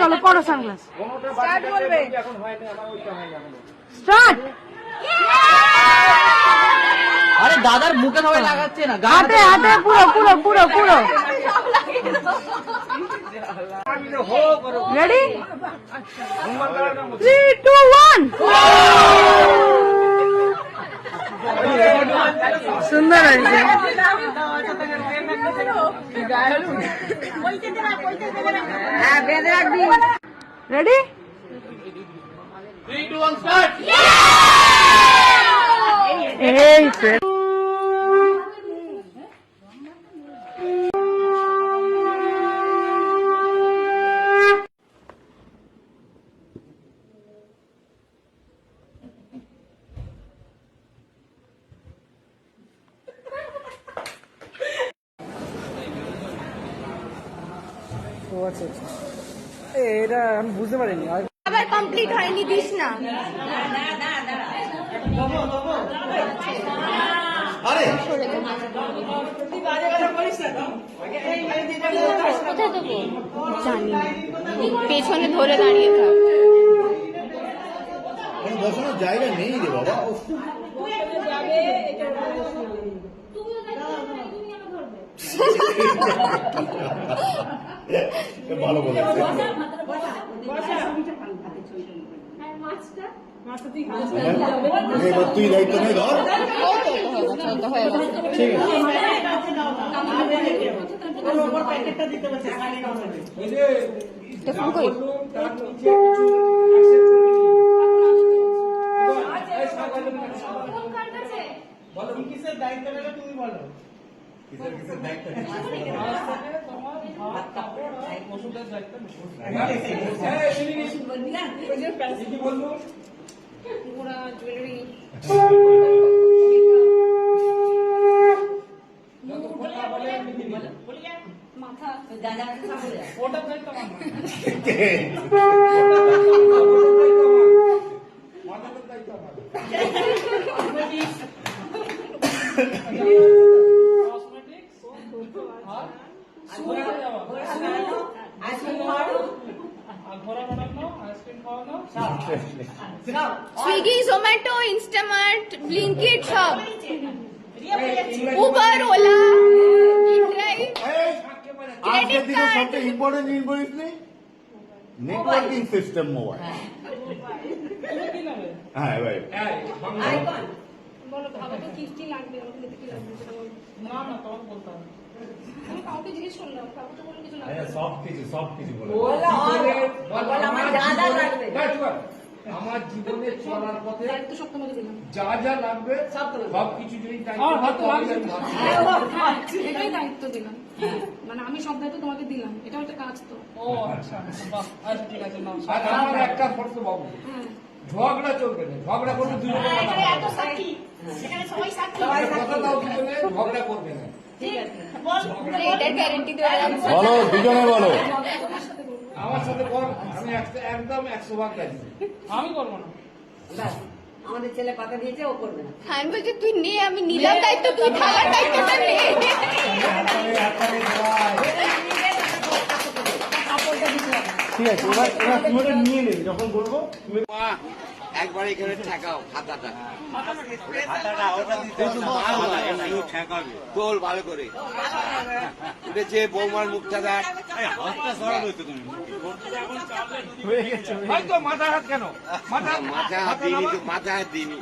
চলো পড়ো sunglass start বলবে স্টার্ট আরে দাদার মুখে সবাই লাগাচ্ছে না হাতে হাতে পুরো পুরো পুরো পুরো রেডি 3 2 1 সুন্দর হয়েছে রেডি 3 2 1 স্টার্ট এই ফ্রেন্ড এটা আমি বুঝতে পারিনি আবার কমপ্লিট হয়নি দিস না আরে কোথায় দেবো জানি না পেছনে ধরে দাঁড়িয়ে থাক বসানোর জায়গা নেই রে বাবা ভালো বলেছে এবার তুই দায়িত্ব নেই ধর ঠিক বলো কিসের দায়িত্ব নেবে তুমি বলো কিসের দায়িত্ব ওষুধের দায়িত্ব বলবো জুয়েলারি মাথা ওটা দায়িত্ব মাথার দায়িত্ব সুইগি জোম্যাটো ইনস্টামার্ট ব্লিঙ্কিট সব উবার ওলা আজকের দিনে সবচেয়ে ইম্পর্টেন্ট জিনিস বলিস নি নেটওয়ার্কিং সিস্টেম মোবাইল হ্যাঁ এবার বলো ভালো তো কিস্তি লাগবে কি লাগবে না না তোমার বলতে হবে আমি কাউকে জিজ্ঞেস করলাম কাউকে তো কোনো কিছু লাগবে সব কিছু বলে আমার জীবনে চলার পথে দায়িত্ব সব তোমাকে দিলাম যা যা লাগবে সব কিছু যদি এটাই দায়িত্ব দিলাম মানে আমি সব দায়িত্ব তোমাকে দিলাম এটা একটা কাজ তো ও আচ্ছা ঠিক আছে আমার একটা শর্ত বাবু ঝগড়া চলবে না ঝগড়া করলে দুই রকম এত সাক্ষী সেখানে সবাই সাক্ষী কথা দাও দুজনে ঝগড়া করবে না ঠিক আছে বল এটার গ্যারান্টি দেওয়া বলো দুজনে বলো আমার সাথে কর আমি একদম 100 রাজি আমি করবো না আমাদের ছেলে পাতা দিয়েছে ও করবে না আমি বলছি তুই নে আমি নিলাম দায়িত্ব তুই থাকার দায়িত্বটা নে ঠিক আছে এবার তুমি ওটা নিয়ে নেবে যখন বলবো একবার এখানে ঠেকাও খাতাটা তোল ভালো করে উঠেছে বৌমার মুখটা দেখ মাথা হাত কেন মাথা হাত দিইনি তো মাথা হাত দিইনি